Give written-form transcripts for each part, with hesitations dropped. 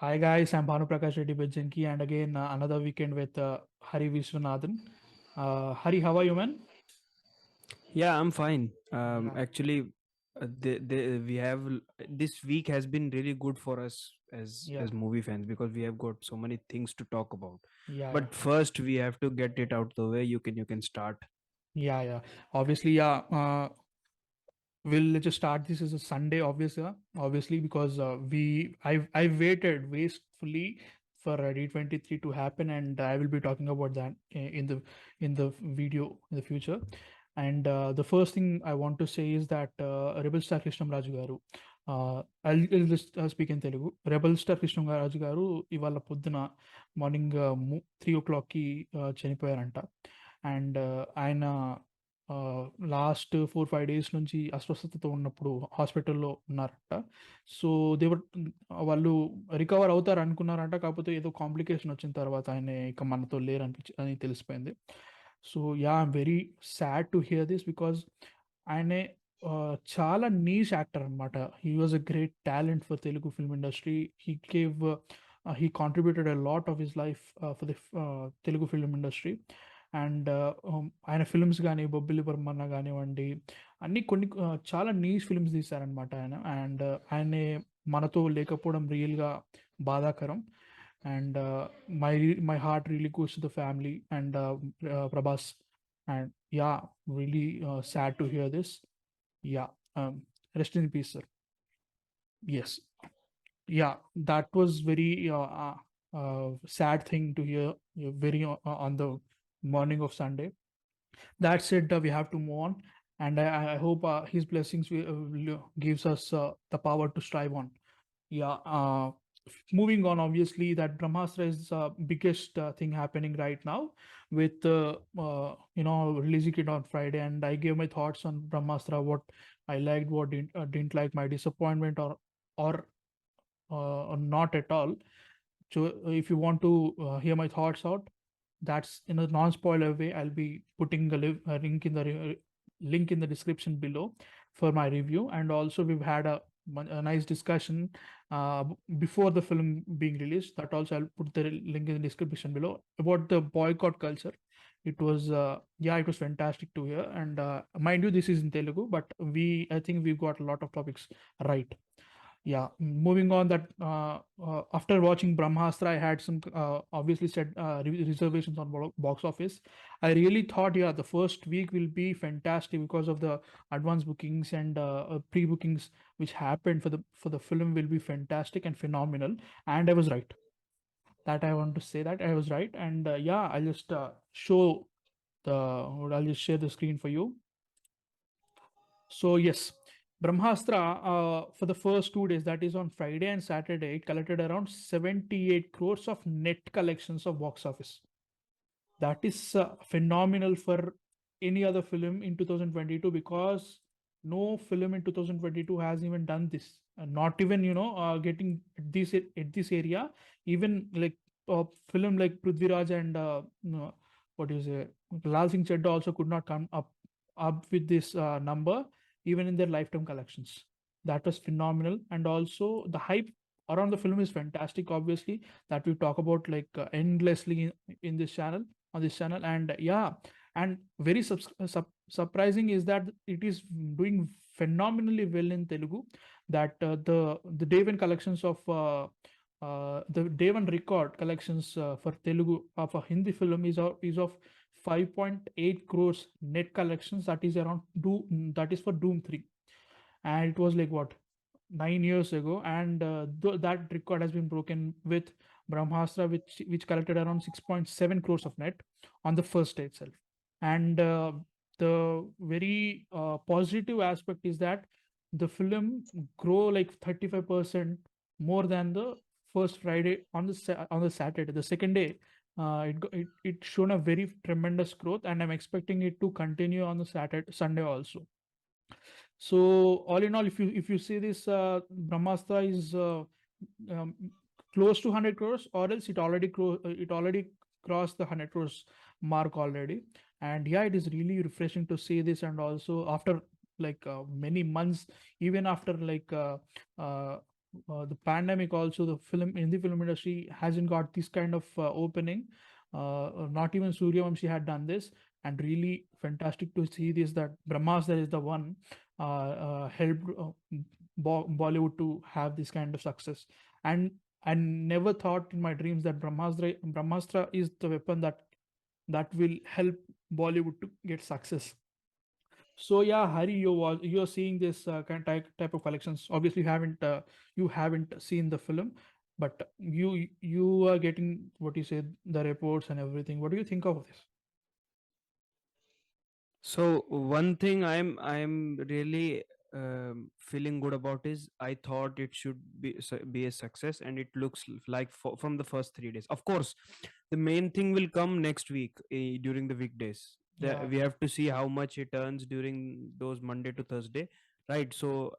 Hi guys, I'm Bhanu Prakash Reddy Bajjanki, and again another weekend with Hari Vishwanathan. Hari, how are you, man? Yeah, I'm fine. Yeah, Actually, we have this week has been really good for us yeah, as movie fans because we have got so many things to talk about. yeah, But first, we have to get it out the way. You can start. yeah. Obviously, yeah. We'll just start this as a Sunday, obviously, because I waited wastefully for D23 to happen, and I will be talking about that in the video in the future. And the first thing I want to say is that Rebel Star Krishnam Raju Garu. I'll just speak in Telugu. Rebel Star Krishnam Raju Garu ఇవాళ పొద్దున morning 3 o'clockకి చనిపోయారంట. And ఆయన last 4-5 days నుంచి అస్వస్థతతో ఉన్నప్పుడు హాస్పిటల్లో ఉన్నారంట. So దేవర్ వాళ్ళు recover అవుతారు అనుకున్నారంట. కాకపోతే ఏదో కాంప్లికేషన్ వచ్చిన తర్వాత ఆయన ఇక మనతో లేరు అని తెలిసిపోయింది. So yeah I'm very sad to hear this because ఆయనే చాలా నీష్ యాక్టర్ అనమాట. He was a great talent for Telugu film industry. He contributed a lot of his life for the Telugu film industry. And ఆయన films కానీ బొబ్బిలి బ్రహ్మన్న కానివ్వండి, అన్నీ కొన్ని చాలా niche films తీశారనమాట ఆయన. అండ్ ఆయనే మనతో లేకపోవడం రియల్గా బాధాకరం. And my heart really goes to the family and Prabhas. And yeah, really sad to hear this. Yeah, rest in peace sir. Yes, yeah, that was very sad thing to hear, very on the morning of Sunday. That said, we have to move on, and I hope his blessings gives us the power to strive on. Yeah. Moving on, obviously, that Brahmastra is the biggest thing happening right now with releasing it on Friday, and I gave my thoughts on Brahmastra, what I liked, what didn't like, my disappointment, or not at all. So if you want to hear my thoughts out, that's in a non-spoiler way. I'll be putting a link in the description below for my review. And also we've had a nice discussion before the film being released. That also I'll put the link in the description below about the boycott culture. It was it was fantastic to hear. And mind you, this is in Telugu, but I think we've got a lot of topics right. Yeah, moving on, that after watching Brahmastra, I had some obviously said reservations on box office. I really thought, yeah, the first week will be fantastic because of the advance bookings and pre-bookings which happened for the film will be fantastic and phenomenal. And I was right. That I want to say that I was right. And yeah, I'll just I'll just share the screen for you. So yes, Brahmastra for the first 2 days, that is on Friday and Saturday, it collected around 78 crores of net collections of box office. That is phenomenal for any other film in 2022 because no film in 2022 has even done this. Not even getting at this area. Even like a film like Prithviraj and what do you say, Lal Singh Chadda also could not come up with this number even in their lifetime collections. That was phenomenal, and also the hype around the film is fantastic. Obviously, that we talk about like endlessly in this channel on this channel. And yeah, and very surprising is that it is doing phenomenally well in Telugu. That the day one collections of the day one record collections for Telugu of a Hindi film is of 5.8 crores net collections. That is around that is for Doom 3, and it was like what, 9 years ago. And that record has been broken with Brahmastra, which collected around 6.7 crores of net on the first day itself. And the very positive aspect is that the film grow like 35% more than the first Friday on the Saturday. The second day, it shown a very tremendous growth, and I'm expecting it to continue on the Sunday also. So all in all, if you see this, Brahmastra is um, close to 100 crores, or else it already crossed the 100 crores mark already. And yeah, it is really refreshing to see this. And also after like many months, even after like the pandemic also, the film in the film industry hasn't got this kind of opening. Not even Suryavamshi had done this, and really fantastic to see this, that Brahmastra is the one helped Bollywood to have this kind of success. And I never thought in my dreams that Brahmastra is the weapon that will help Bollywood to get success. So yeah, Hari, you're seeing this type of collections. Obviously, you haven't seen the film, but you are getting what you said, the reports and everything. What do you think of this? So one thing I'm really feeling good about is I thought it should be a success, and it looks like from the first 3 days. Of course, the main thing will come next week during the weekdays. Yeah, We have to see how much it earns during those Monday to Thursday, right? So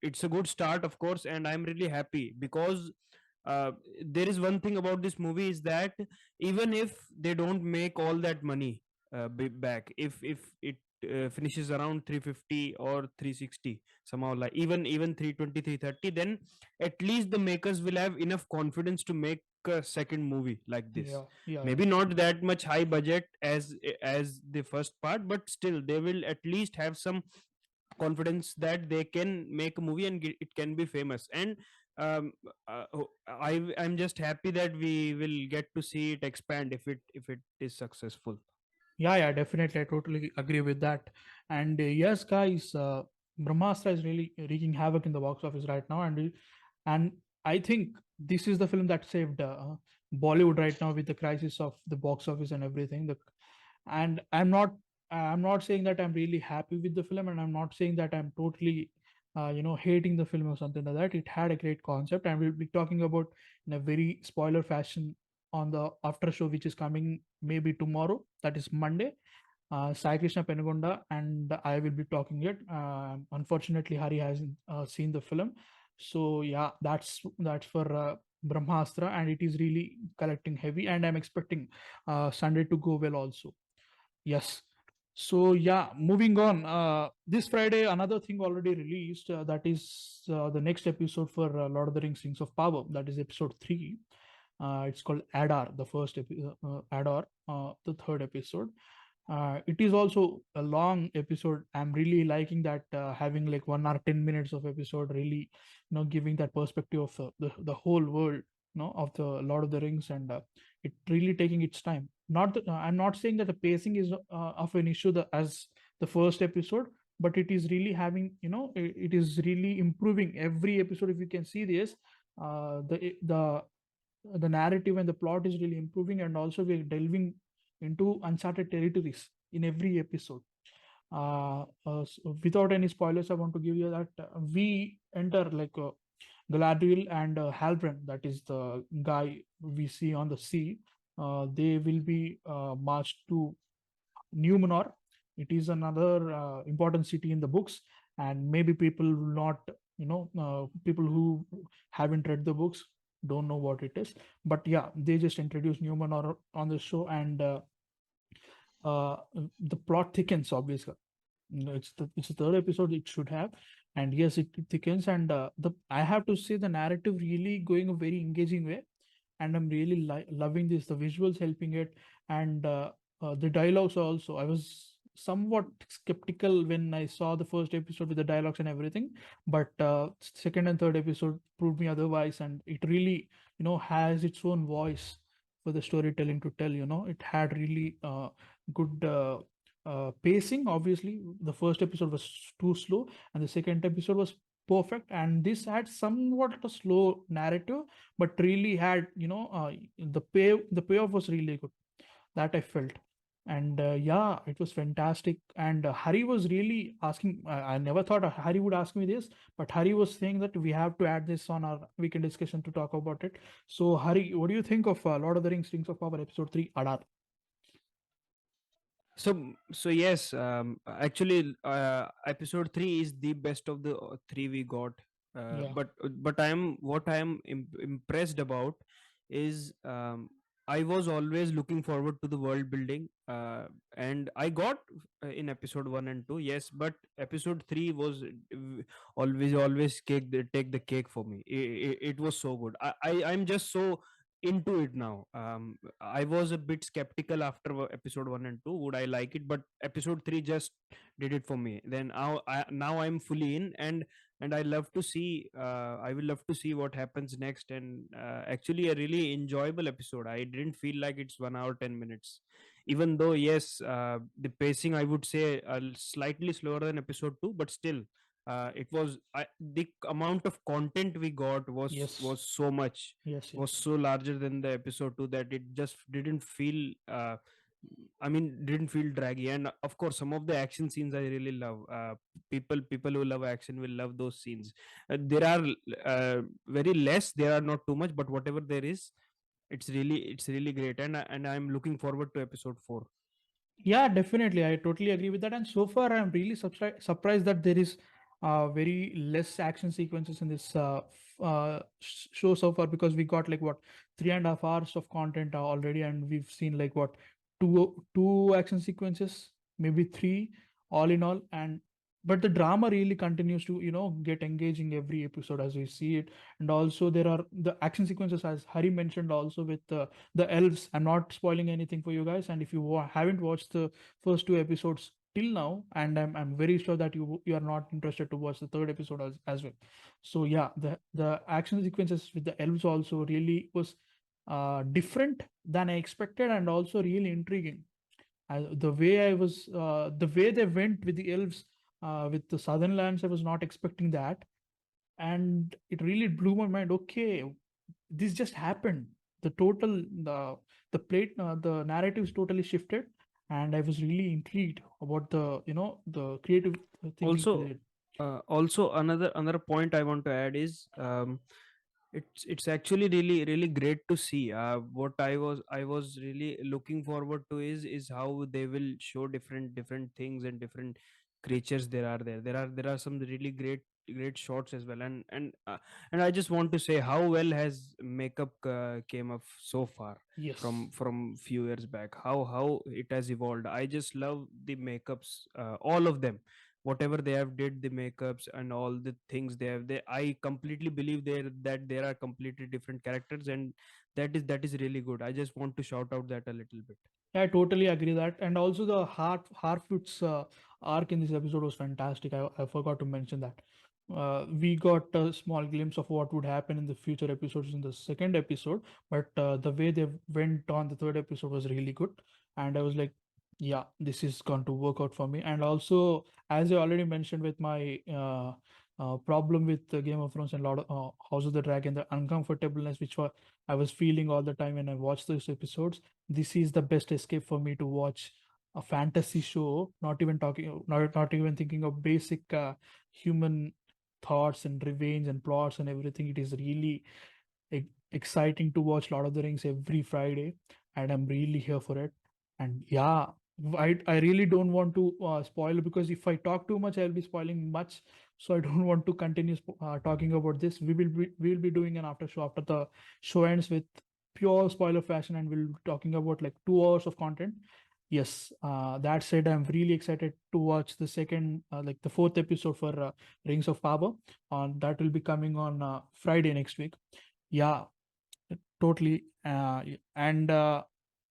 it's a good start, of course, and I'm really happy because uh, there is one thing about this movie is that even if they don't make all that money back, if it finishes around 350 or 360, somehow, like even 320, 330, then at least the makers will have enough confidence to make a second movie like this. yeah, yeah, yeah. Maybe not that much high budget as the first part, but still they will at least have some confidence that they can make a movie and it can be famous. And um, I'm just happy that we will get to see it expand if it is successful. Yeah, yeah, definitely. I totally agree with that. And yes, guys, Brahmastra is really wreaking havoc in the box office right now, and I think this is the film that saved Bollywood right now with the crisis of the box office and everything. And I'm not saying that I'm really happy with the film, and I'm not saying that I'm totally hating the film or something like that. It had a great concept, and we'll be talking about in a very spoiler fashion on the after show, which is coming maybe tomorrow, that is Monday. Sai Krishna Penugonda and I will be talking it. Unfortunately, Hari hasn't seen the film, so yeah, that's for Brahmastra, and it is really collecting heavy, and I'm expecting Sunday to go well also. Yes. So yeah, moving on. This Friday, another thing already released. That is the next episode for Lord of the Rings: Rings of Power. That is episode 3. It's called Adar, the first Adar, the third episode. It is also a long episode. I'm really liking that, having like 1 hour 10 minutes of episode, really giving that perspective of the whole world, of the Lord of the Rings, and it really taking its time. I'm not saying that the pacing is of an issue as the first episode, but it is really having, it is really improving every episode. If you can see this, the narrative and the plot is really improving, and also we're delving into uncharted territories in every episode. Without any spoilers, I want to give you that we enter like Galadriel and Halbrand, that is the guy we see on the sea. They will be marched to Numenor. It is another important city in the books, and maybe people will not, people who haven't read the books don't know what it is. But yeah, they just introduce Numenor on the show, and uh, the plot thickens. Obviously, it's the third episode. It should have, and yes, it thickens, and the I have to say the narrative really going a very engaging way, and I'm really loving this. The visuals helping it, and the dialogues also. I was somewhat skeptical when I saw the first episode with the dialogues and everything, but second and third episode proved me otherwise, and it really has its own voice for the storytelling to tell. It had really good pacing. Obviously, the first episode was too slow, and the second episode was perfect, and this had somewhat a slow narrative, but really had, the payoff was really good, that I felt. And yeah, it was fantastic. And Hari was really asking, I never thought Hari would ask me this, but Hari was saying that we have to add this on our weekend discussion to talk about it. So Hari, what do you think of Lord of the Rings: Rings of Power episode 3 Adar? So yes, actually, episode 3 is the best of the three we got. Yeah, But I am what I am impressed about is I was always looking forward to the world building, and I got in episode 1 and 2, yes, but episode 3 was always take the cake for me. It was so good. I'm just so into it now. I was a bit skeptical after episode 1 and 2. Would I like it? But episode 3 just did it for me. Then now I'm fully in, and I will love to see what happens next. And actually, a really enjoyable episode. I didn't feel like it's 1 hour 10 minutes, even though yes, the pacing, I would say, slightly slower than episode 2, but still, the amount of content we got Yes, was so much, yes, was yes. so larger than the episode 2, that it just didn't feel didn't feel draggy. And of course, some of the action scenes I really love. People who love action will love those scenes. There are very less. There are not too much, but whatever there is, it's really great. And I'm looking forward to episode 4. Yeah, definitely. I totally agree with that. And so far, I'm really surprised that there is very less action sequences in this show so far, because we got like what 3.5 hours of content already, and we've seen like what two action sequences, maybe three, all in all. And but the drama really continues to get engaging every episode as we see it. And also there are the action sequences, as Hari mentioned, also with the elves. I'm not spoiling anything for you guys, and if you haven't watched the first two episodes till now, and I'm very sure that you are not interested to watch the third episode as well. So yeah, the action sequences with the elves also really was different than I expected, and also really intriguing. The way they went with the elves, with the southern lands, I was not expecting that, and it really blew my mind. Okay, this just happened. The total the narratives totally shifted, and I was really intrigued about the creative thinking they Also, did. another point I want to add is, it's actually really great to see. What I was really looking forward to is how they will show different things and different creatures there are some really great shots as well. And I just want to say, how well has makeup came up so far Yes. from few years back. How it has evolved. I just love the makeups, all of them. Whatever they have did, the makeups and all the things they I completely believe there are completely different characters, and that is really good. I just want to shout out that a little bit. Yeah, I totally agree that. And also the Harfoot's arc in this episode was fantastic. I forgot to mention that. We got a small glimpse of what would happen in the future episodes in the second episode, but the way they went on the third episode was really good. And I was like, yeah, this is going to work out for me. And also, as I already mentioned with my problem with the Game of Thrones and Lord House of the Dragon, the uncomfortableness I was feeling all the time when I watched those episodes, this is the best escape for me to watch a fantasy show, not even thinking of basic human thoughts and revenge and plots and everything. It is really exciting to watch Lord of the Rings every Friday, and I'm really here for it. And yeah, I really don't want to spoil, because if I talk too much, I'll be spoiling much. So I don't want to continue talking about this. We will be doing an after show after the show ends with pure spoiler fashion, and we'll be talking about like 2 hours of content. Yes, that said, I'm really excited to watch the second, like the fourth episode for Rings of Power. On that will be coming on Friday next week. Yeah, totally. And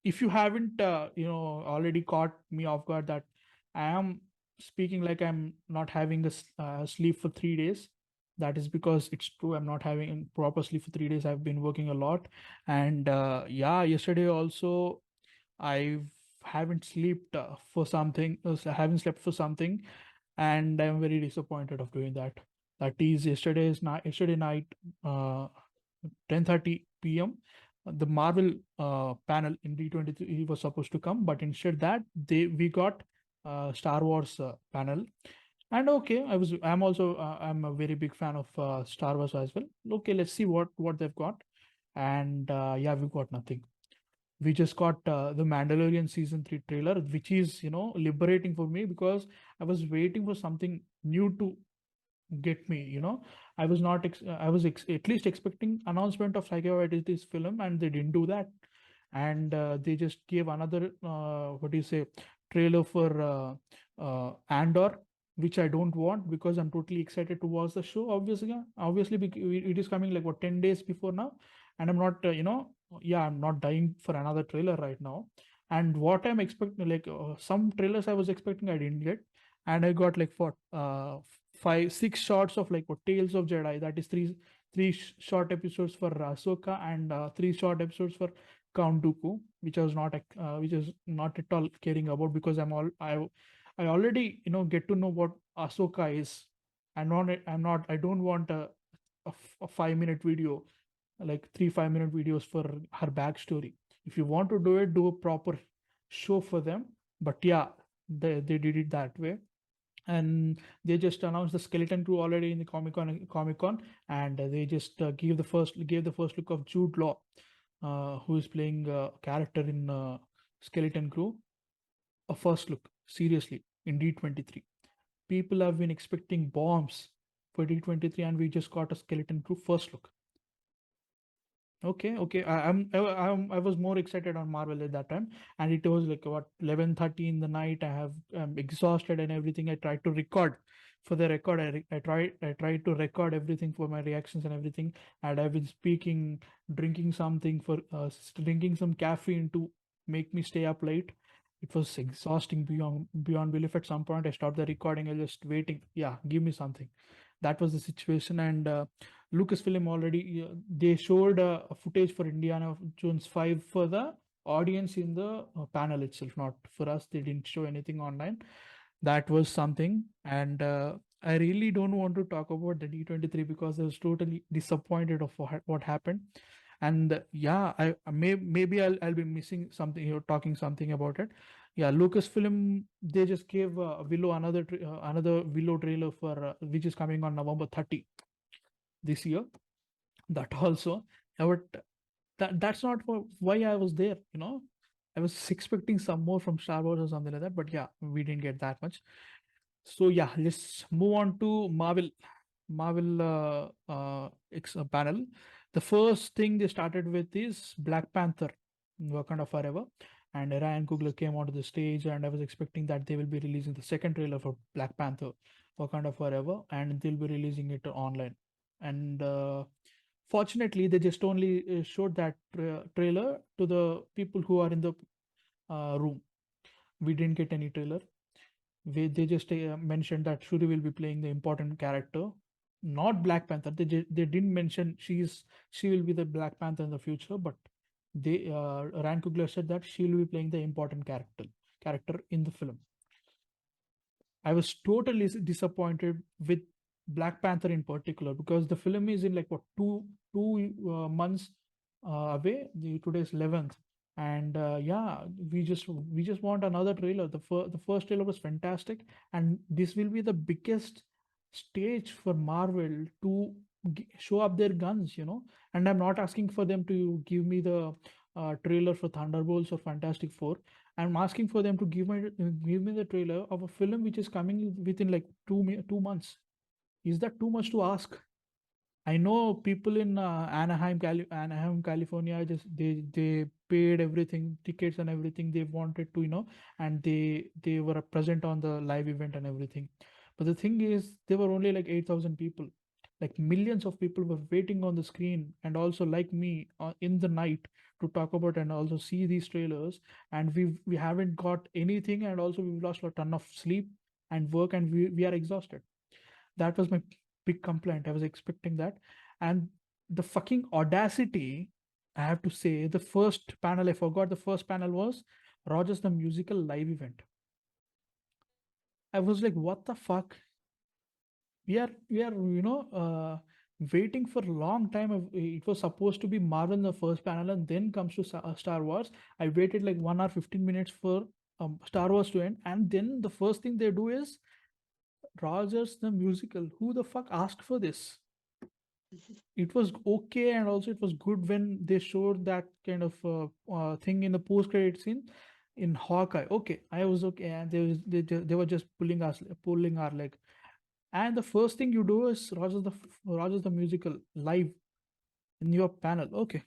if you haven't, already caught me off guard that I am speaking like I'm not having sleep for 3 days. That is because it's true. I'm not having proper sleep for 3 days. I've been working a lot, and yeah, yesterday also I haven't slept for something. I haven't slept for something, and I'm very disappointed of doing that. That is yesterday night, uh, 10:30 p.m. The Marvel panel in D23 was supposed to come, but instead that we got Star Wars panel. And okay, I'm a very big fan of Star Wars as well. Okay, let's see what they've got. And yeah, we got nothing. We just got the Mandalorian season 3 trailer, which is liberating for me, because I was waiting for something new to get me. I was not at least expecting announcement of Taika Waititi's film, and they didn't do that. and they just gave another what do you say, trailer for Andor, which I don't want because I'm totally excited to watch the show. Obviously, yeah. Obviously, it is coming like what 10 days before now, and I'm not yeah, I'm not dying for another trailer right now. And what I'm expecting, like some trailers I was expecting, I didn't get, and I got like what 5 6 shots of like what Tales of Jedi. That is short episodes for Ahsoka and 3 short episodes for Count Dooku, which is not at all caring about because I already get to know what Ahsoka is. I don't want a 5 minute video, like 3 5 minute videos for her backstory. If you want to do it, do a proper show for them. But yeah, they did it that way. And they just announced the skeleton crew already in the Comic Con, and they just gave the first look of Jude Law, who is playing a character in skeleton crew. A first look, seriously, in D23. People have been expecting bombs for D23, and we just got a skeleton crew first look. Okay. I was more excited on Marvel at that time, and it was like what 11:30 in the night. I'm exhausted and everything. I tried to record. For the record, I tried to record everything for my reactions and everything. And I've been speaking, drinking some caffeine to make me stay up late. It was exhausting beyond belief. At some point, I stopped the recording. I just waiting. Yeah, give me something. That was the situation, and Lucasfilm already they showed footage for Indiana Jones 5 for the audience in the panel itself, not for us. They didn't show anything online. That was something, and I really don't want to talk about the D23 because I was totally disappointed of what happened. And yeah, maybe I'll be missing something. You're talking something about it. Yeah, Lucasfilm, they just gave Willow another Willow trailer for which is coming on November 30 this year. That also, but that's not why I was there. I was expecting some more from Star Wars or something like that, but yeah, we didn't get that much. So yeah, let's move on to Marvel panel. The first thing they started with is Black Panther, Wakanda Forever, and Ryan Coogler came onto the stage, and I was expecting that they will be releasing the second trailer for Black Panther, Wakanda Forever, and they'll be releasing it online. And fortunately, they just only showed that trailer to the people who are in the room. We didn't get any trailer. They just mentioned that Shuri will be playing the important character, not Black Panther. They didn't mention she will be the Black Panther in the future, but Rand Coogler said that she will be playing the important character in the film. I was totally disappointed with Black Panther in particular because the film is in like what two months away. Today's 11th, and yeah, we just want another trailer. The first trailer was fantastic, and this will be the biggest stage for Marvel to show up their guns. And I'm not asking for them to give me the trailer for Thunderbolts or Fantastic Four. I'm asking for them to give me the trailer of a film which is coming within like 2 months. Is that too much to ask? I know people in Anaheim, California. Just they paid everything, tickets and everything they wanted to, and they were present on the live event and everything. But the thing is, there were only like 8,000 people. Like millions of people were waiting on the screen, and also like me in the night to talk about and also see these trailers. And we haven't got anything, and also we've lost a ton of sleep and work, and we are exhausted. That was my big complaint. I was expecting that. And the fucking audacity, I have to say, the first panel, I forgot the first panel was Rogers the Musical live event. I was like, what the fuck? We are waiting for a long time. It was supposed to be Marvel in the first panel, and then comes to Star Wars. I waited like 1 hour 15 minutes for Star Wars to end, and then the first thing they do is Rogers the Musical. Who the fuck asked for this? It was okay, and also it was good when they showed that kind of thing in the post-credit scene in Hawkeye. Okay, I was okay, and they were just pulling our leg. And the first thing you do is Rogers the Musical live in your panel. Okay,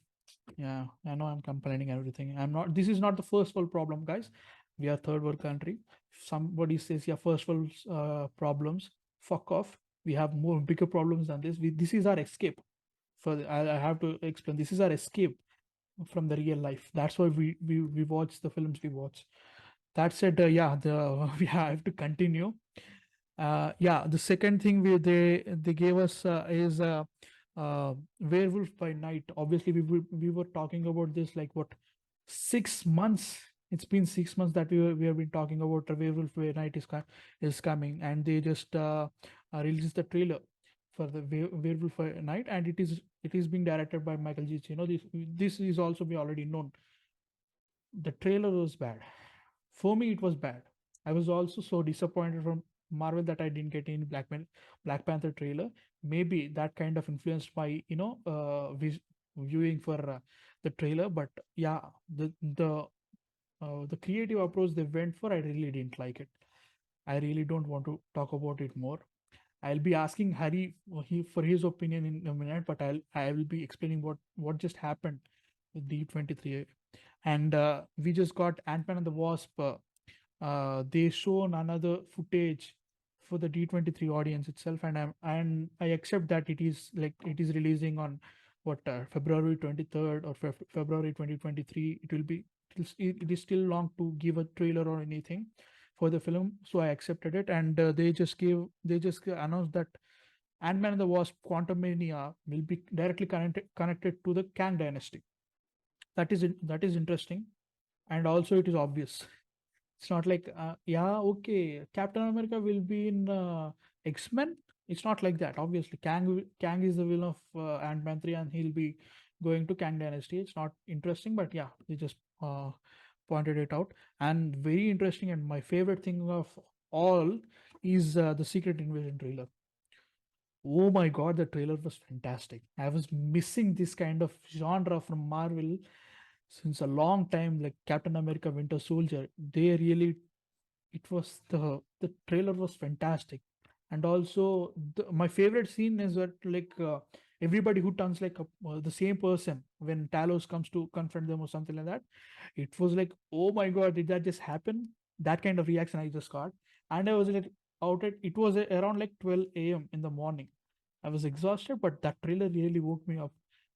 Yeah, I know I'm complaining everything. I'm not. This is not the first world problem, guys. We are third world country. If somebody says yeah, first world problems, fuck off. We have more bigger problems than this. This is our escape. I have to explain. This is our escape from the real life. That's why we watch the films we watch. That said, yeah, the we have to continue. Yeah, the second thing they gave us is werewolf by night. Obviously we were talking about this like what, 6 months. It's been 6 months that we have been talking about the werewolf by night is coming, and they just released the trailer for the werewolf by night, and it is being directed by Michael G. This is also be already known. The trailer was bad. For me, it was bad. I was also so disappointed from Marvel that I didn't get any Black Panther trailer. Maybe that kind of influenced my viewing for the trailer. But yeah, the creative approach they went for, I really didn't like it. I really don't want to talk about it more. I'll be asking Hari for his opinion in a minute, but I will be explaining what just happened with D23. And we just got Ant-Man and the Wasp. They shown another footage for the D23 audience itself, and I accept that it is releasing on what, February 23rd or February 2023. It is still long to give a trailer or anything for the film, so I accepted it. And they just announced that Ant-Man and the Wasp: Quantumania will be directly connected to the Kang Dynasty. That is interesting, and also it is obvious. It's not like yeah, okay, Captain America will be in X-Men. It's not like that. Obviously, Kang is the villain of Ant-Man 3, and he'll be going to Kang Dynasty. It's not interesting, but yeah, they just pointed it out. And very interesting, and my favorite thing of all is the Secret Invasion trailer. Oh my god, the trailer was fantastic. I was missing this kind of genre from Marvel since a long time, like Captain America Winter Soldier. They really, it was the trailer was fantastic. And also my favorite scene is that like everybody who turns like the same person when Talos comes to confront them or something like that. It was like, oh my god, did that just happen? That kind of reaction I just got. And I was like out at, it was around like 12 a.m in the morning. I was exhausted, but that trailer really woke me up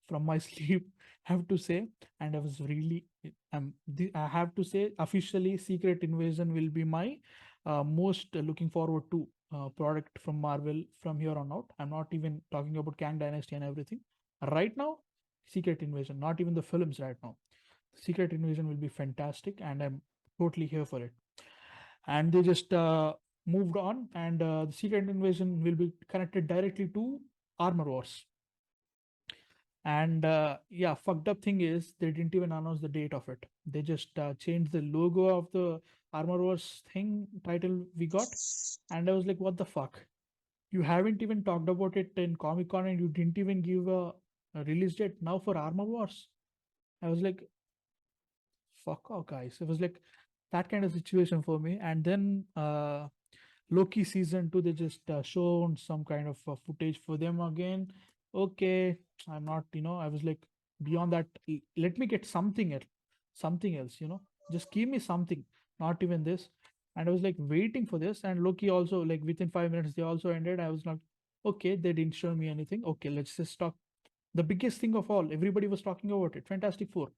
from my sleep, I have to say. And I was really, I have to say, officially, Secret Invasion will be my most looking forward to product from Marvel from here on out. I'm not even talking about Kang Dynasty and everything. Right now, Secret Invasion, not even the films right now. Secret Invasion will be fantastic, and I'm totally here for it. And they just moved on, and the Secret Invasion will be connected directly to Armor Wars. And yeah, fucked up thing is they didn't even announce the date of it. They just changed the logo of the Armor Wars thing title we got, and I was like, what the fuck? You haven't even talked about it in Comic Con, and you didn't even give a release date now for Armor Wars. I was like, fuck off, guys. It was like that kind of situation for me. And then Loki season 2, they just shown some kind of footage for them again. Okay, I'm not, I was like, beyond that, let me get something else, just give me something, not even this. And I was like waiting for this, and Loki also, like within 5 minutes, they also ended. I was like, okay, they didn't show me anything. Okay, let's just talk. The biggest thing of all, everybody was talking about it, Fantastic Four.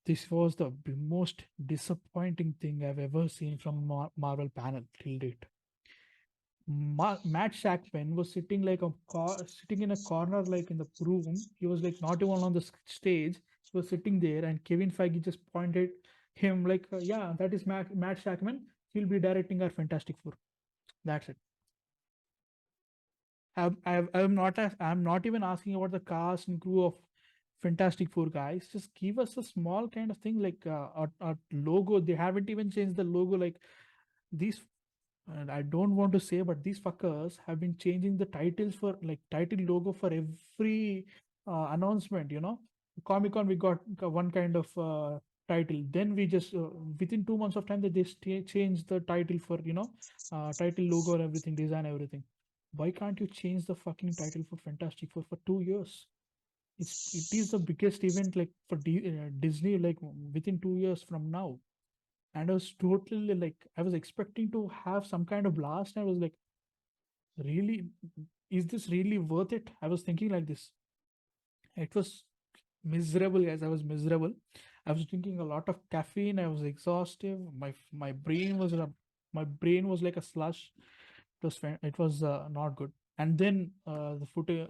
This was the most disappointing thing I've ever seen from Marvel panel till date. Matt was sitting like sitting in a corner, like in the room. He was like not even on the stage. He was sitting there, and Kevin Feige just pointed him like, "Yeah, that is Matt Shackman. He'll be directing our Fantastic Four." That's it. I'm not even asking about the cast and crew of Fantastic Four, guys. Just give us a small kind of thing like a logo. They haven't even changed the logo. Like these, and I don't want to say, but these fuckers have been changing the titles for like title logo for every announcement. Comic Con we got one kind of title. Then we just within 2 months of time they just change the title for title logo and everything, design everything. Why can't you change the fucking title for Fantastic Four for 2 years? it is the biggest event like for Disney, like within 2 years from now. And I was totally like, I was expecting to have some kind of blast. I was like, really, is this really worth it? I was thinking like this. It was miserable, guys. I was miserable. I was drinking a lot of caffeine. I was exhaustive. My brain was like a slush. It was not good. And then the footage,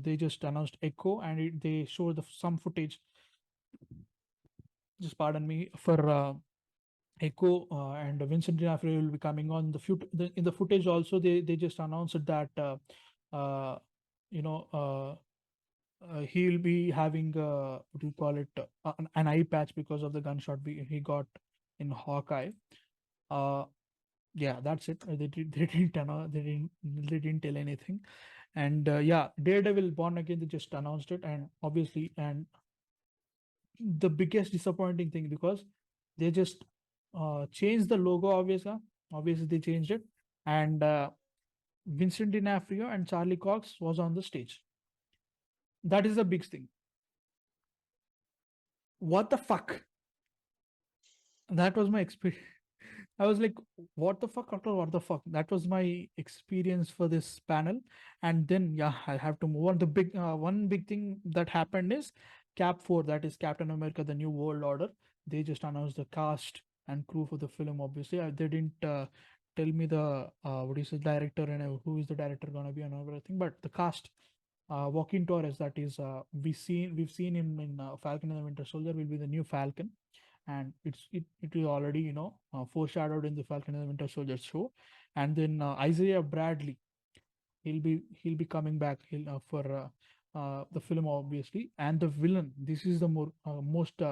they just announced Echo, and they showed some footage. Just pardon me for Echo, and Vincent D'Onofrio will be coming on in the footage. Also, they just announced that uh, you know. He'll be having what do you call it, an eye patch because of the gunshot he got in Hawkeye. Uh, yeah, that's it. They didn't tell anything. And yeah, Daredevil Born Again, they just announced it, and obviously, and the biggest disappointing thing, because they just changed the logo. Obviously they changed it, and Vincent D'Onofrio and Charlie Cox was on the stage. That is the big thing. What the fuck? That was my experience. I was like, what the fuck after what the fuck? That was my experience for this panel. And then, yeah, I have to move on. The one big thing that happened is Cap 4, that is Captain America, the New World Order. They just announced the cast and crew for the film, obviously. They didn't tell me the, what is the director and who is the director going to be and everything, but the cast. Joaquin Torres, that is, we've seen him in Falcon and the Winter Soldier, will be the new Falcon, and it is already foreshadowed in the Falcon and the Winter Soldier show. And then Isaiah Bradley, he'll be coming back for the film, obviously. And the villain, this is the most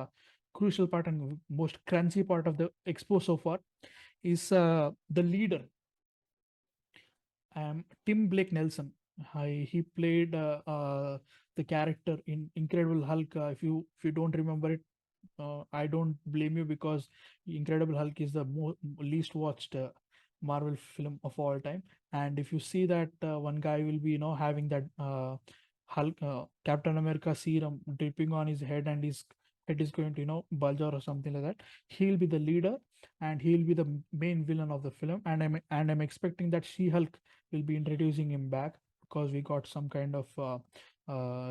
crucial part and most crunchy part of the expo so far, is the leader, Tim Blake Nelson. He played the character in Incredible Hulk. If you don't remember it, I don't blame you, because Incredible Hulk is the least watched Marvel film of all time. And if you see that one guy will be having that Hulk Captain America serum dripping on his head, and his head is going to bulge or something like that. He'll be the leader, and he'll be the main villain of the film. And I'm expecting that She-Hulk will be introducing him back, because we got some kind of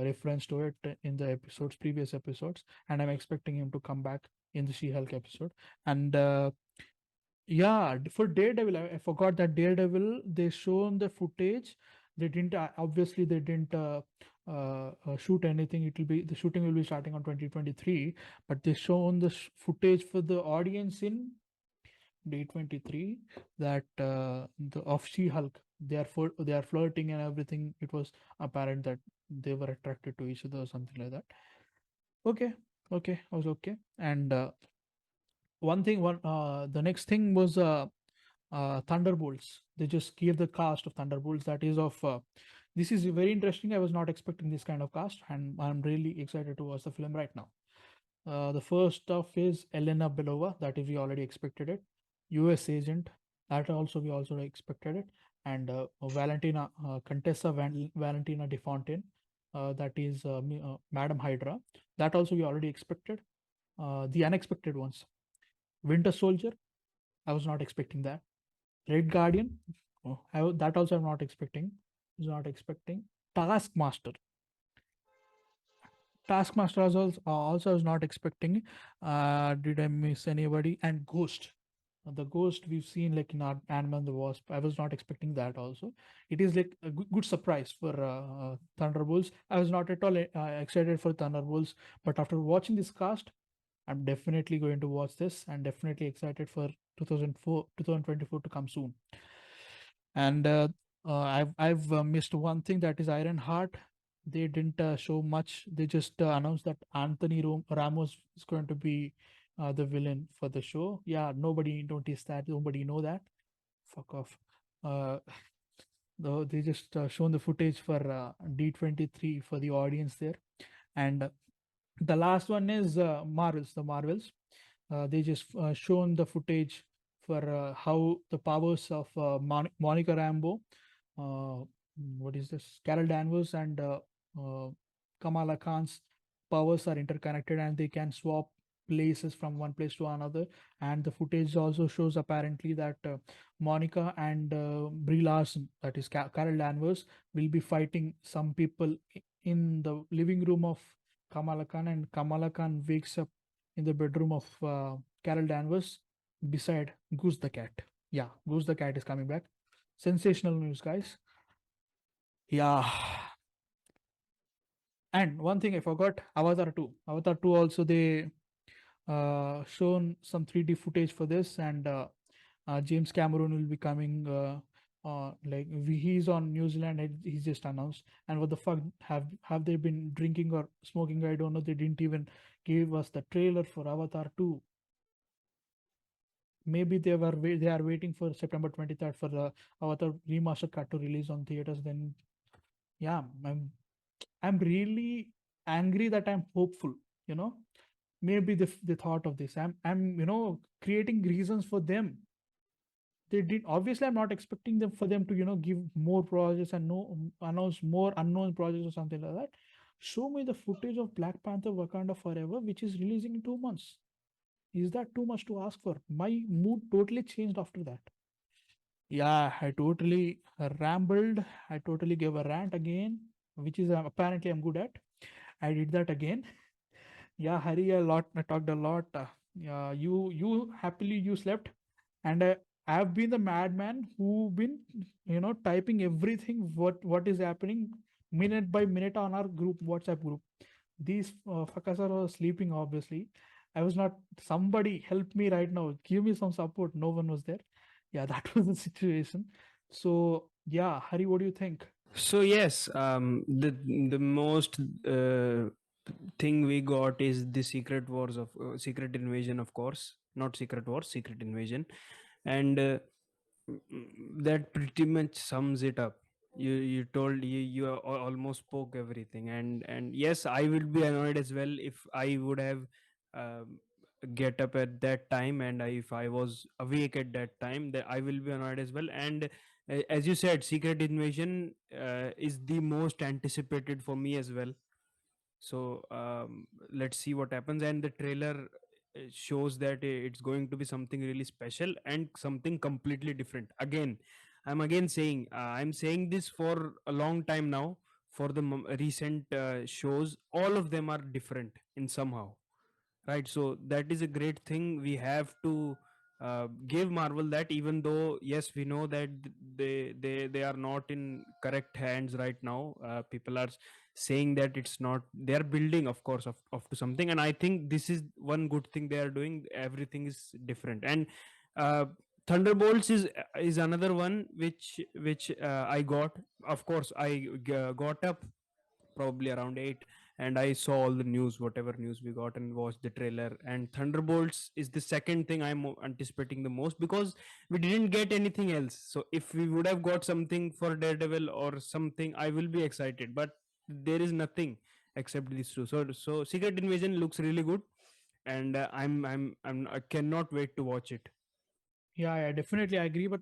reference to it in the previous episodes, and I'm expecting him to come back in the She-Hulk episode. And yeah, for Daredevil, I forgot that Daredevil, they shown the footage. They didn't obviously they didn't shoot anything. The shooting will be starting on 2023, but they shown the footage for the audience in D23, that the of She-Hulk, they are flirting and everything. It was apparent that they were attracted to each other or something like that. Okay, okay, I was okay. And the next thing was Thunderbolts. They just gave the cast of Thunderbolts. That is of this is very interesting. I was not expecting this kind of cast, and I'm really excited to watch the film right now. The first stuff is Elena Belova. That is, we already expected it. U.S. agent. That also we also expected it. And Valentina Contessa Valentina De Fontaine. That is Madam Hydra. That also we already expected. The unexpected ones. Winter Soldier. I was not expecting that. Red Guardian. Oh, that also I'm not expecting. Was not expecting. Taskmaster. Taskmaster also I was not expecting. Did I miss anybody? And Ghost. The Ghost we've seen like in Ant-Man the Wasp. I was not expecting that also. It is like a good surprise for Thunderbolts. I was not at all excited for Thunderbolts, but after watching this cast, I'm definitely going to watch this, and definitely excited for 2024 to come soon. And I've missed one thing, that is Ironheart. They didn't show much. They just announced that Anthony Ramos is going to be the villain for the show. Yeah, nobody noticed that. Nobody know that. Fuck off. Uh, they just shown the footage for D23 for the audience there. And the last one is The Marvels. They just shown the footage for how the powers of Monica Rambeau, what is this? Carol Danvers and Kamala Khan's powers are interconnected and they can swap places from one place to another. And the footage also shows apparently that Monica and Brie Larson, that is Carol Danvers, will be fighting some people in the living room of Kamala Khan, and Kamala Khan wakes up in the bedroom of Carol Danvers beside Goose the cat. Yeah, Goose the cat is coming back. Sensational news, guys. Yeah. And one thing I forgot, Avatar 2. Avatar 2 also they shown some 3D footage for this, and James Cameron will be coming. He's on New Zealand. He's just announced. And what the fuck have they been drinking or smoking? I don't know. They didn't even give us the trailer for Avatar 2. Maybe they are waiting for September 23rd for the Avatar remastered cut to release on theaters. Then yeah, I'm really angry that I'm hopeful. You know, maybe they thought of this. I'm creating reasons for them. They did, obviously I'm not expecting them for them to give more projects and no announce more unknown projects or something like that. Show me the footage of Black Panther Wakanda Forever, which is releasing in 2 months. Is that too much to ask for? My mood totally changed after that. Yeah, I totally rambled. I totally gave a rant again, which is apparently I'm good at. I did that again. Yeah, Hari, a lot. I talked a lot. Yeah, you happily you slept, and I've been the madman who been typing everything what is happening minute by minute on our group WhatsApp group. These fuckers are sleeping. Obviously, I was not. Somebody help me right now. Give me some support. No one was there. Yeah, that was the situation. So yeah, Hari, what do you think? So yes, the most thing we got is the secret wars of secret invasion, of course, not secret wars, secret invasion, and that pretty much sums it up. You told you almost spoke everything, and yes, I will be annoyed as well if I would have um, get up at that time, and if I was awake at that time, that I will be annoyed as well. And as you said, secret invasion is the most anticipated for me as well. So let's see what happens. And the trailer shows that it's going to be something really special and something completely different. Again, I'm again saying, I'm saying this for a long time now. For the recent shows, all of them are different in somehow, right? So that is a great thing. We have to give Marvel that, even though yes, we know that they are not in correct hands right now. People are saying that it's not, they are building, of course, of to something, and I think this is one good thing they are doing. Everything is different. And uh, Thunderbolts is another one which I got. Of course, I got up probably around 8, and I saw all the news, whatever news we got, and watched the trailer. And Thunderbolts is the second thing I'm anticipating the most, because we didn't get anything else. So if we would have got something for Daredevil or something, I will be excited, but there is nothing except these two. So Secret Invasion looks really good, and I cannot wait to watch it. Yeah, definitely I agree. But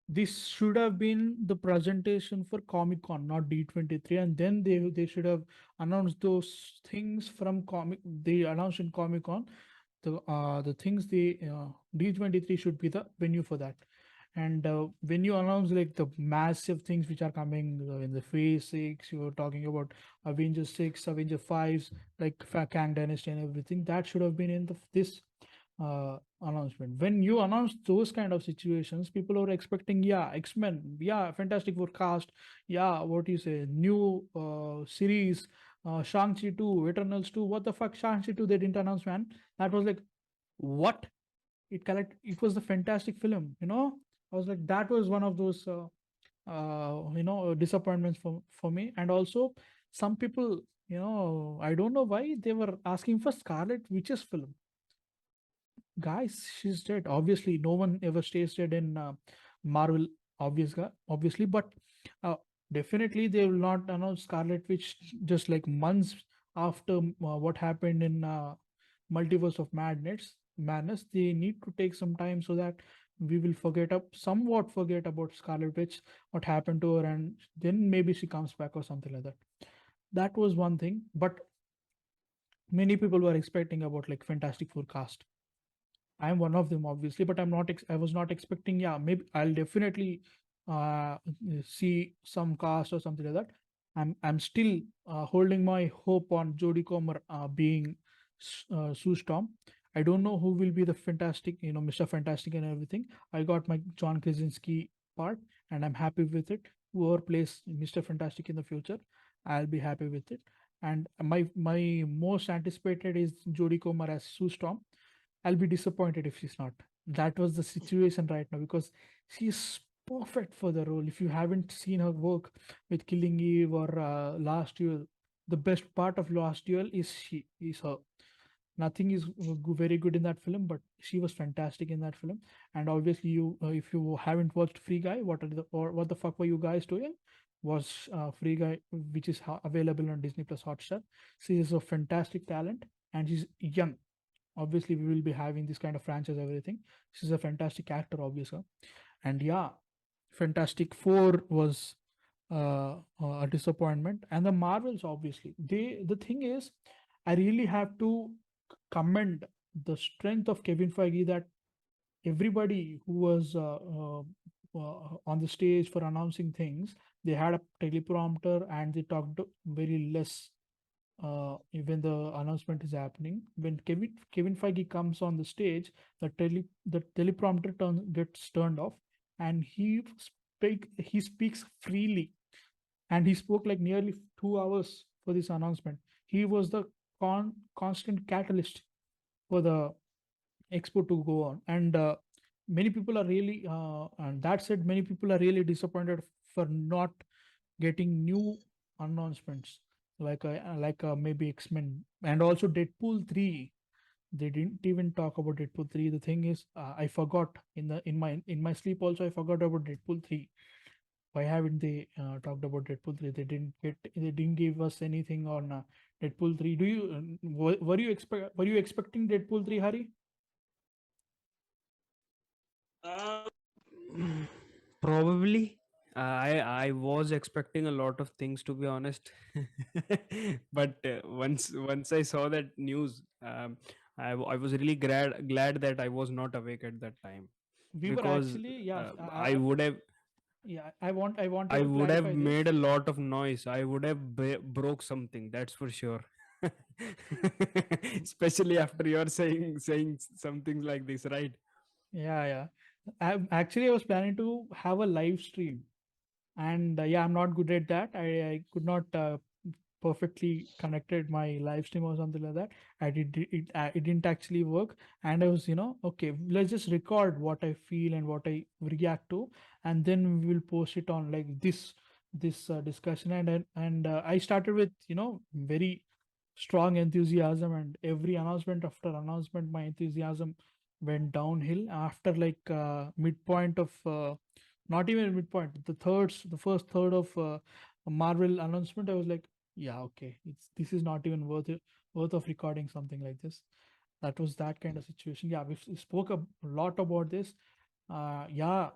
this should have been the presentation for Comic Con, not D23, and then they should have announced those things from comic. They announced in Comic Con the things. The D23 should be the venue for that. And when you announce like the massive things which are coming in the Phase 6, you were talking about Avengers 6, Avenger 5s, like Kang Dynasty and everything. That should have been in this announcement. When you announce those kind of situations, people are expecting, yeah, X-Men, yeah, Fantastic Four cast, yeah, what do you say, new series, Shang-Chi 2, Eternals 2. What the fuck, Shang-Chi 2 they didn't announce, man. That was like, what? It was the fantastic film, I was like, that was one of those disappointments for me. And also some people, I don't know why they were asking for Scarlet Witch's film. Guys, she's dead. Obviously, no one ever stays dead in Marvel, obviously, but uh, definitely they will not announce Scarlet Witch just like months after what happened in Multiverse of Madness. They need to take some time so that we will somewhat forget about Scarlet Witch, what happened to her, and then maybe she comes back or something like that. That was one thing, but many people were expecting about like Fantastic Four cast. I'm one of them, obviously, but I was not expecting. Yeah, maybe I'll definitely uh, see some cast or something like that. I'm still holding my hope on Jodie Comer being Sue Storm. I don't know who will be the Fantastic, Mr. Fantastic and everything. I got my John Krasinski part, and I'm happy with it. Whoever plays Mr. Fantastic in the future, I'll be happy with it. And my most anticipated is Jodie Comer as Sue Storm. I'll be disappointed if she's not. That was the situation right now because she's perfect for the role. If you haven't seen her work with Killing Eve or Last Duel, the best part of Last Duel is her. Nothing is very good in that film, but she was fantastic in that film. And obviously, if you haven't watched Free Guy, what the fuck were you guys doing? Was Free Guy, which is available on Disney Plus Hotstar. She is a fantastic talent, and she's young. Obviously we will be having this kind of franchise, everything. She's a fantastic actor, obviously. And yeah, Fantastic Four was a disappointment. And the Marvels, obviously, the thing is, I really have to commend the strength of Kevin Feige, that everybody who was on the stage for announcing things, they had a teleprompter and they talked very less when the announcement is happening. When Kevin Feige comes on the stage, the teleprompter gets turned off, and he speaks freely, and he spoke like nearly 2 hours for this announcement. He was the constant catalyst for the expo to go on, and many people are really and that said, many people are really disappointed for not getting new announcements, like maybe X-Men and also Deadpool 3. They didn't even talk about Deadpool 3. The thing is, I forgot in my sleep also, I forgot about Deadpool 3. Why haven't they talked about Deadpool 3? They didn't give us anything on Deadpool 3. Do you were you expecting Deadpool 3, Hari? Uh, Probably. I was expecting a lot of things, to be honest, but once I saw that news, I was really glad that I was not awake at that time, We were because actually, yeah. I would have Yeah, I wanted I to would have clarify made a this. lot of noise. I would have broke something. That's for sure. Especially after you're saying something like this, right? Yeah, yeah. I was planning to have a live stream, and yeah, I'm not good at that. I could not perfectly connected my live stream or something like that. It didn't actually work, and I was, okay, let's just record what I feel and what I react to, and then we will post it on like this discussion. And I started with, very strong enthusiasm, and every announcement after announcement, my enthusiasm went downhill after like midpoint of not even midpoint, the first third of a Marvel announcement. I was like, yeah, okay, this is not even worth of recording something like this. That was that kind of situation. Yeah, we spoke a lot about this. Yeah,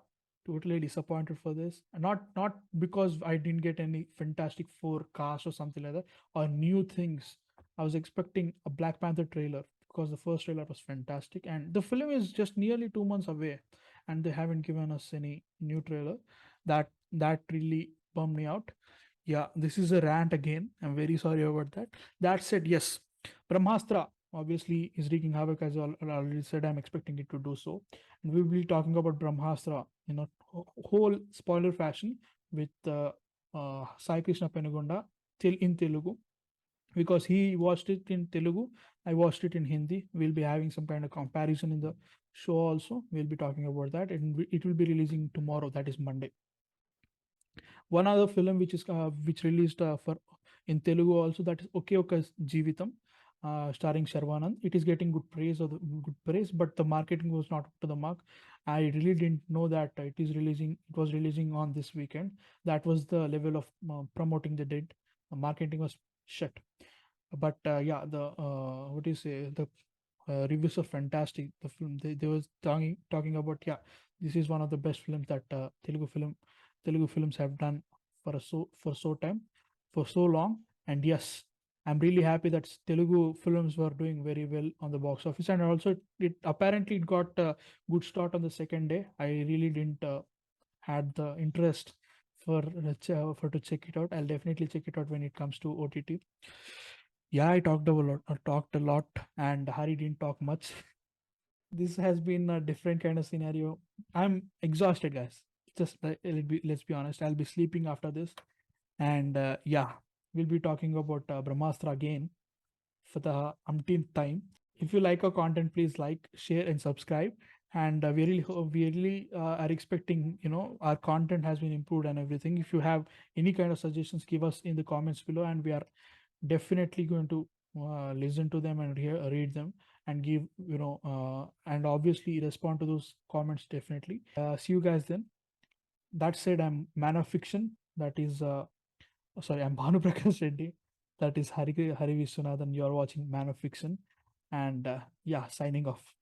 totally disappointed for this. And not because I didn't get any Fantastic Four cast or something like that, or new things. I was expecting a Black Panther trailer because the first trailer was fantastic, and the film is just nearly 2 months away, and they haven't given us any new trailer. That really bummed me out. Yeah, this is a rant again. I'm very sorry about that. That said, yes, Brahmastra obviously is wreaking havoc, as I already said. I'm expecting it to do so. And we will be talking about Brahmastra in a whole spoiler fashion with Sai Krishna Penugonda in Telugu, because he watched it in Telugu. I watched it in Hindi. We'll be having some kind of comparison in the show also. We'll be talking about that. And it will be releasing tomorrow, that is Monday. One other film which released for in Telugu also, that is Okay Okay Jeevitham, starring Sharvanand. It is getting good praise, but the marketing was not up to the mark. I really didn't know that it was releasing on this weekend. That was the level of promoting they did. The marketing was shit. But yeah, the what do you say, the reviews are fantastic. The film, they was talking about, yeah, this is one of the best films that Telugu films have done for so time, for so long. And yes, I'm really happy that Telugu films were doing very well on the box office, and also it apparently it got a good start on the second day. I really didn't had the interest for to check it out. I'll definitely check it out when it comes to OTT. Yeah, I talked a lot, and Hari didn't talk much. This has been a different kind of scenario. I'm exhausted, guys. Just let's be honest. I'll be sleeping after this, and yeah, we'll be talking about Brahmastra again for the umpteenth time. If you like our content, please like, share, and subscribe. And we really are expecting, our content has been improved and everything. If you have any kind of suggestions, give us in the comments below, and we are definitely going to listen to them and read them and give, and obviously respond to those comments definitely. See you guys then. That said, I'm Man of Fiction. That is, sorry, I'm Bhanu Prakash Reddy. That is Hari Vishwanathan. You're watching Man of Fiction. And yeah, signing off.